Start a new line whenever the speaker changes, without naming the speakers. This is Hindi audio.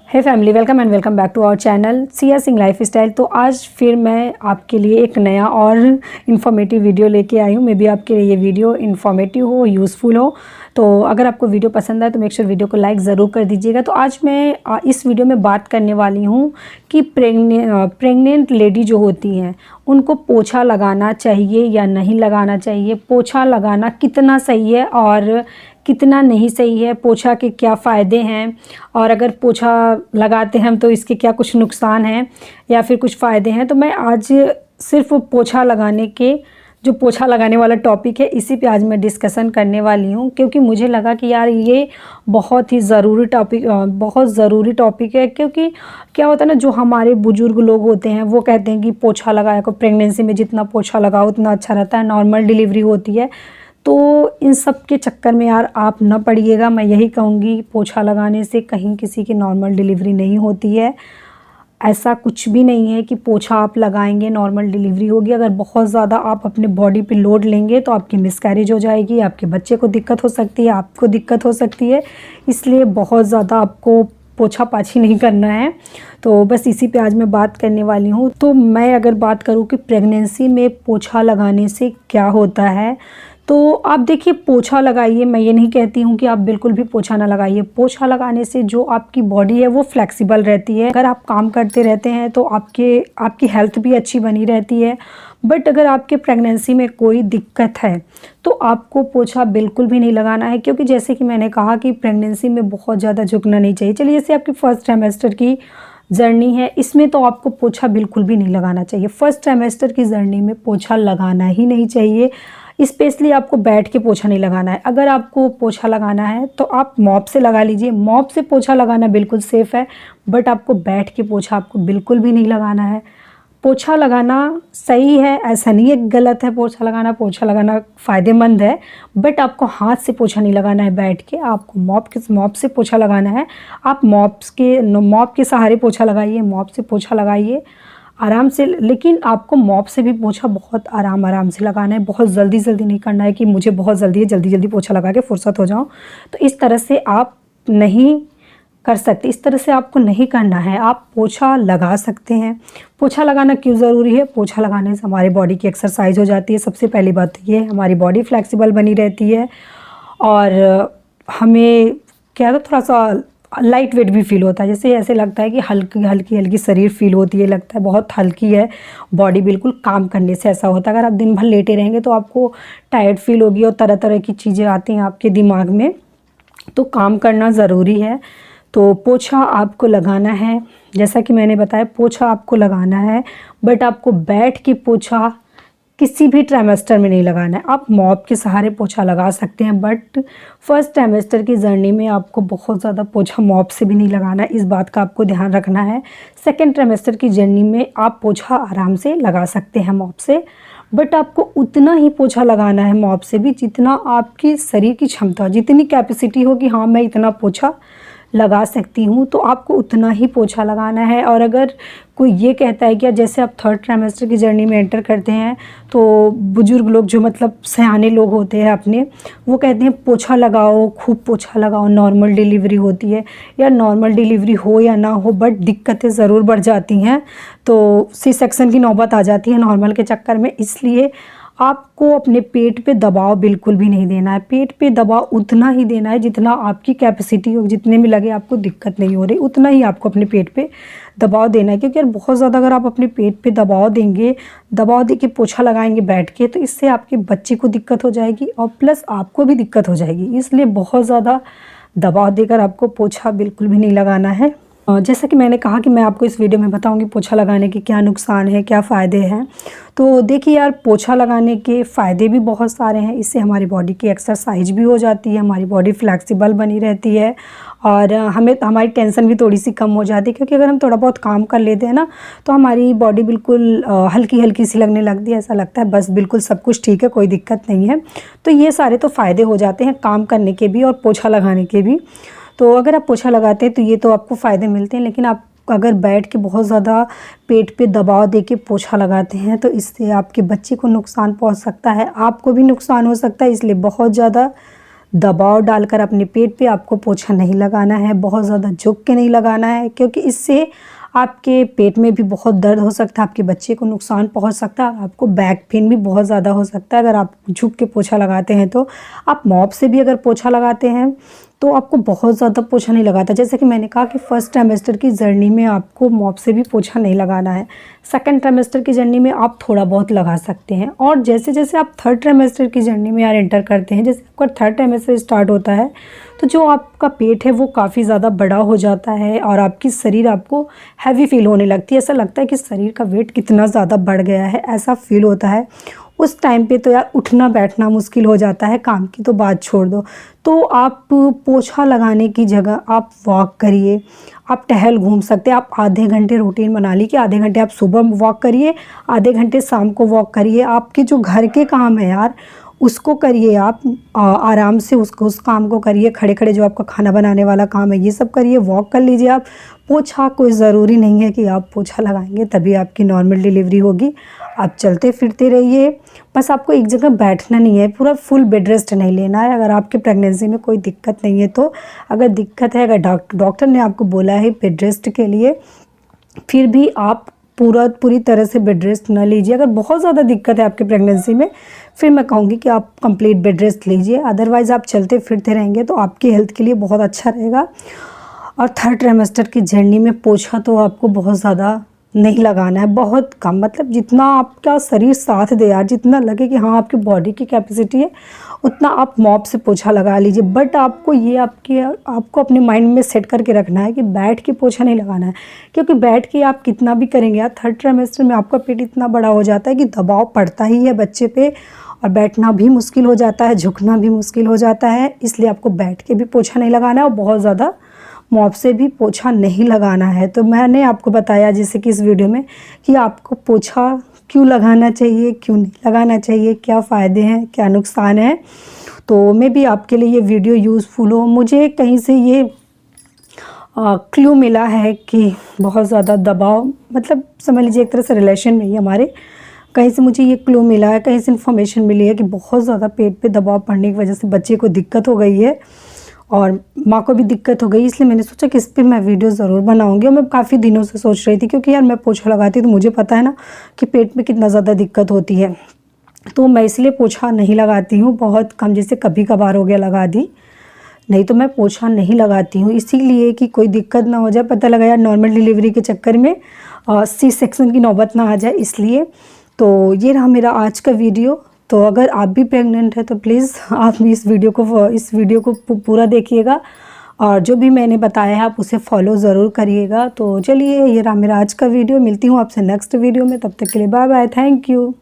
Hey family, welcome and welcome back to our channel Siya Singh lifestyle. तो आज फिर मैं आपके लिए एक नया और इन्फॉर्मेटिव वीडियो लेके आई हूँ। मे बी आपके लिए ये वीडियो इन्फॉर्मेटिव हो, यूज़फुल हो। तो अगर आपको वीडियो पसंद आए तो मेक श्योर वीडियो को लाइक ज़रूर कर दीजिएगा। तो आज मैं इस वीडियो में बात करने वाली हूँ कि प्रेग्नेंट लेडी जो होती हैं उनको पोछा लगाना चाहिए या नहीं लगाना चाहिए, पोछा लगाना कितना सही है और कितना नहीं सही है, पोछा के क्या फ़ायदे हैं, और अगर पोछा लगाते हैं हम तो इसके क्या कुछ नुकसान हैं या फिर कुछ फ़ायदे हैं। तो मैं आज सिर्फ पोछा लगाने वाला टॉपिक है, इसी पे आज मैं डिस्कशन करने वाली हूँ, क्योंकि मुझे लगा कि यार ये बहुत ज़रूरी टॉपिक है। क्योंकि क्या होता है ना, जो हमारे बुज़ुर्ग लोग होते हैं वो कहते हैं कि पोछा लगाया को, प्रेगनेंसी में जितना पोछा लगाओ उतना अच्छा रहता है, नॉर्मल डिलीवरी होती है। तो इन सब के चक्कर में यार आप न पड़िएगा। मैं यही कहूँगी, पोछा लगाने से कहीं किसी की नॉर्मल डिलीवरी नहीं होती है। ऐसा कुछ भी नहीं है कि पोछा आप लगाएंगे नॉर्मल डिलीवरी होगी। अगर बहुत ज़्यादा आप अपने बॉडी पे लोड लेंगे तो आपकी मिसकैरेज हो जाएगी, आपके बच्चे को दिक्कत हो सकती है, आपको दिक्कत हो सकती है। इसलिए बहुत ज़्यादा आपको पोछा पाछी नहीं करना है। तो बस इसी पे आज मैं बात करने वाली हूँ। तो मैं अगर बात करूँ कि प्रेगनेंसी में पोछा लगाने से क्या होता है, तो आप देखिए, पोछा लगाइए। मैं ये नहीं कहती हूँ कि आप बिल्कुल भी पोछा ना लगाइए। पोछा लगाने से जो आपकी बॉडी है वो फ्लेक्सिबल रहती है। अगर आप काम करते रहते हैं तो आपकी हेल्थ भी अच्छी बनी रहती है। बट अगर आपके प्रेगनेंसी में कोई दिक्कत है तो आपको पोछा बिल्कुल भी नहीं लगाना है, क्योंकि जैसे कि मैंने कहा कि प्रेगनेंसी में बहुत ज़्यादा झुकना नहीं चाहिए। चलिए, जैसे आपकी फर्स्ट ट्राइमेस्टर की जर्नी है, इसमें तो आपको पोछा बिल्कुल भी नहीं लगाना चाहिए। फर्स्ट ट्राइमेस्टर की जर्नी में पोछा लगाना ही नहीं चाहिए। स्पेशली आपको बैठ के पोछा नहीं लगाना है। अगर आपको पोछा लगाना है तो आप मॉप से लगा लीजिए। मॉप से पोछा लगाना बिल्कुल सेफ़ है, बट आपको बैठ के पोछा आपको बिल्कुल भी नहीं लगाना है। पोछा लगाना सही है, ऐसा नहीं है गलत है पोछा लगाना फ़ायदेमंद है, बट आपको हाथ से पोछा नहीं लगाना है बैठ के, आपको मॉप से पोछा लगाना है। आप मॉप के सहारे पोछा लगाइए, मॉप से पोछा लगाइए आराम से। लेकिन आपको मॉप से भी पोछा बहुत आराम से लगाना है। बहुत जल्दी नहीं करना है कि मुझे बहुत जल्दी है, जल्दी पोछा लगा के फुर्सत हो जाऊं। तो इस तरह से आप नहीं कर सकते, इस तरह से आपको नहीं करना है। आप पोछा लगा सकते हैं। पोछा लगाना क्यों ज़रूरी है? पोछा लगाने से हमारी बॉडी की एक्सरसाइज हो जाती है। सबसे पहली बात तो ये, हमारी बॉडी फ्लेक्सिबल बनी रहती है और हमें क्या है, थोड़ा सा लाइट वेट भी फील होता है। जैसे ऐसे लगता है कि हल्की शरीर फील होती है, लगता है बहुत हल्की है बॉडी। बिल्कुल काम करने से ऐसा होता है। अगर आप दिन भर लेटे रहेंगे तो आपको टायर्ड फील होगी और तरह तरह की चीज़ें आती हैं आपके दिमाग में। तो काम करना ज़रूरी है। तो पोछा आपको लगाना है, जैसा कि मैंने बताया, पोछा आपको लगाना है, बट आपको बैठ के पोछा किसी भी ट्राइमेस्टर में नहीं लगाना है। आप मॉप के सहारे पोछा लगा सकते हैं, बट फर्स्ट ट्राइमेस्टर की जर्नी में आपको बहुत ज़्यादा पोछा मॉप से भी नहीं लगाना है। इस बात का आपको ध्यान रखना है। सेकेंड ट्राइमेस्टर की जर्नी में आप पोछा आराम से लगा सकते हैं मॉप से, बट आपको उतना ही पोछा लगाना है मॉप से भी जितना आपकी शरीर की क्षमता, जितनी कैपेसिटी हो कि हाँ मैं इतना पोछा लगा सकती हूँ, तो आपको उतना ही पोछा लगाना है। और अगर कोई ये कहता है कि जैसे आप थर्ड ट्राइमेस्टर की जर्नी में एंटर करते हैं तो बुज़ुर्ग लोग, जो मतलब सयाने लोग होते हैं अपने, वो कहते हैं पोछा लगाओ, खूब पोछा लगाओ, नॉर्मल डिलीवरी होती है। या नॉर्मल डिलीवरी हो या ना हो, बट दिक्कतें ज़रूर बढ़ जाती हैं। तो सी सेक्शन की नौबत आ जाती है नॉर्मल के चक्कर में। इसलिए आपको अपने पेट पे दबाव बिल्कुल भी नहीं देना है। पेट पे दबाव उतना ही देना है जितना आपकी कैपेसिटी हो, जितने में लगे आपको दिक्कत नहीं हो रही, उतना ही आपको अपने पेट पे दबाव देना है। क्योंकि यार बहुत ज़्यादा अगर आप अपने पेट पे दबाव देंगे, दबाव दे के पोछा लगाएंगे बैठ के, तो इससे आपके बच्चे को दिक्कत हो जाएगी और प्लस आपको भी दिक्कत हो जाएगी। इसलिए बहुत ज़्यादा दबाव देकर आपको पोछा बिल्कुल भी नहीं लगाना है। जैसा कि मैंने कहा कि मैं आपको इस वीडियो में बताऊंगी पोछा लगाने के क्या नुकसान है, क्या फ़ायदे हैं। तो देखिए यार, पोछा लगाने के फ़ायदे भी बहुत सारे हैं। इससे हमारी बॉडी की एक्सरसाइज भी हो जाती है, हमारी बॉडी फ्लेक्सिबल बनी रहती है और हमारी टेंशन भी थोड़ी सी कम हो जाती है। क्योंकि अगर हम थोड़ा बहुत काम कर लेते हैं ना, तो हमारी बॉडी बिल्कुल हल्की सी लगने लगती है। ऐसा लगता है बस बिल्कुल सब कुछ ठीक है, कोई दिक्कत नहीं है। तो ये सारे तो फ़ायदे हो जाते हैं काम करने के भी और पोछा लगाने के भी। तो अगर आप पोछा लगाते हैं तो ये तो आपको फ़ायदे मिलते हैं। लेकिन आप अगर बैठ के बहुत ज़्यादा पेट पे दबाव दे के पोछा लगाते हैं तो इससे आपके बच्चे को नुकसान पहुंच सकता है, आपको भी नुकसान हो सकता है। इसलिए बहुत ज़्यादा दबाव डालकर अपने पेट पे आपको पोछा नहीं लगाना है, बहुत ज़्यादा झुक के नहीं लगाना है, क्योंकि इससे आपके पेट में भी बहुत दर्द हो सकता है, आपके बच्चे को नुकसान पहुंच सकता है, आपको बैक पेन भी बहुत ज़्यादा हो सकता है अगर आप झुक के पोछा लगाते हैं। तो आप मॉप से भी अगर पोछा लगाते हैं तो आपको बहुत ज़्यादा पोछा नहीं लगाता। जैसे कि मैंने कहा कि फर्स्ट ट्राइमेस्टर की जर्नी में आपको मॉप से भी पोछा नहीं लगाना है, सेकंड ट्राइमेस्टर की जर्नी में आप थोड़ा बहुत लगा सकते हैं। और जैसे जैसे आप थर्ड ट्राइमेस्टर की जर्नी में यार एंटर करते हैं, जैसे आपका थर्ड ट्राइमेस्टर स्टार्ट होता है तो जो आपका पेट है वो काफ़ी ज़्यादा बड़ा हो जाता है और आपकी शरीर आपको हैवी फील होने लगती है। ऐसा लगता है कि शरीर का वेट कितना ज़्यादा बढ़ गया है, ऐसा फील होता है। उस टाइम पे तो यार उठना बैठना मुश्किल हो जाता है, काम की तो बात छोड़ दो। तो आप पोछा लगाने की जगह आप वॉक करिए, आप टहल घूम सकते हैं। आप आधे घंटे रूटीन बना ली कि आधे घंटे आप सुबह वॉक करिए, आधे घंटे शाम को वॉक करिए। आपके जो घर के काम है यार उसको करिए, आप आराम से उस काम को करिए, खड़े खड़े जो आपका खाना बनाने वाला काम है ये सब करिए, वॉक कर लीजिए आप। पोछा कोई ज़रूरी नहीं है कि आप पोछा लगाएंगे तभी आपकी नॉर्मल डिलीवरी होगी। आप चलते फिरते रहिए, बस आपको एक जगह बैठना नहीं है, पूरा फुल बेड रेस्ट नहीं लेना है। अगर आपके प्रेगनेंसी में कोई दिक्कत नहीं है तो, अगर दिक्कत है, अगर डॉक्टर ने आपको बोला है बेड रेस्ट के लिए, फिर भी आप पूरी तरह से बेड रेस्ट न लीजिए। अगर बहुत ज़्यादा दिक्कत है आपके प्रेगनेंसी में फिर मैं कहूँगी कि आप कंप्लीट बेड रेस्ट लीजिए, अदरवाइज़ आप चलते फिरते रहेंगे तो आपकी हेल्थ के लिए बहुत अच्छा रहेगा। और थर्ड ट्राइमेस्टर की जर्नी में पोछा तो आपको बहुत ज़्यादा नहीं लगाना है, बहुत कम, मतलब जितना आपका शरीर साथ दे यार, जितना लगे कि हाँ आपकी बॉडी की कैपेसिटी है उतना आप मॉप से पोछा लगा लीजिए। बट आपको ये आपको अपने माइंड में सेट करके रखना है कि बैठ के पोछा नहीं लगाना है, क्योंकि बैठ के आप कितना भी करेंगे यार थर्ड ट्राइमेस्टर में आपका पेट इतना बड़ा हो जाता है कि दबाव पड़ता ही है बच्चे पे और बैठना भी मुश्किल हो जाता है, झुकना भी मुश्किल हो जाता है। इसलिए आपको बैठ के भी पोछा नहीं लगाना है और बहुत ज़्यादा मॉप से भी पोछा नहीं लगाना है। तो मैंने आपको बताया जैसे कि इस वीडियो में कि आपको पोछा क्यों लगाना चाहिए, क्यों नहीं लगाना चाहिए, क्या फ़ायदे हैं, क्या नुकसान है। तो मे भी आपके लिए ये वीडियो यूज़फुल हो। मुझे कहीं से ये क्लू मिला है कि बहुत ज़्यादा दबाव, मतलब समझ लीजिए एक तरह से रिलेशन में ही हमारे कहीं से मुझे ये क्लू मिला है, कहीं से इन्फॉर्मेशन मिली है कि बहुत ज़्यादा पेट पे दबाव पड़ने की वजह से बच्चे को दिक्कत हो गई है और माँ को भी दिक्कत हो गई। इसलिए मैंने सोचा कि इस पर मैं वीडियो ज़रूर बनाऊंगी। और मैं काफ़ी दिनों से सोच रही थी, क्योंकि यार मैं पोछा लगाती तो मुझे पता है ना कि पेट में कितना ज़्यादा दिक्कत होती है, तो मैं इसलिए पोछा नहीं लगाती हूँ, बहुत कम, जैसे कभी कभार हो गया लगा दी, नहीं तो मैं पोछा नहीं लगाती हूँ। इसीलिए कि कोई दिक्कत ना हो जाए, पता लगा यार नॉर्मल डिलीवरी के चक्कर में सी सेक्शन की नौबत ना आ जाए, इसलिए। तो ये रहा मेरा आज का वीडियो। तो अगर आप भी प्रेग्नेंट है तो प्लीज़ आप इस वीडियो को पूरा देखिएगा और जो भी मैंने बताया है आप उसे फॉलो ज़रूर करिएगा। तो चलिए ये रहा मेरा आज का वीडियो, मिलती हूँ आपसे नेक्स्ट वीडियो में, तब तक के लिए बाय बाय, थैंक यू।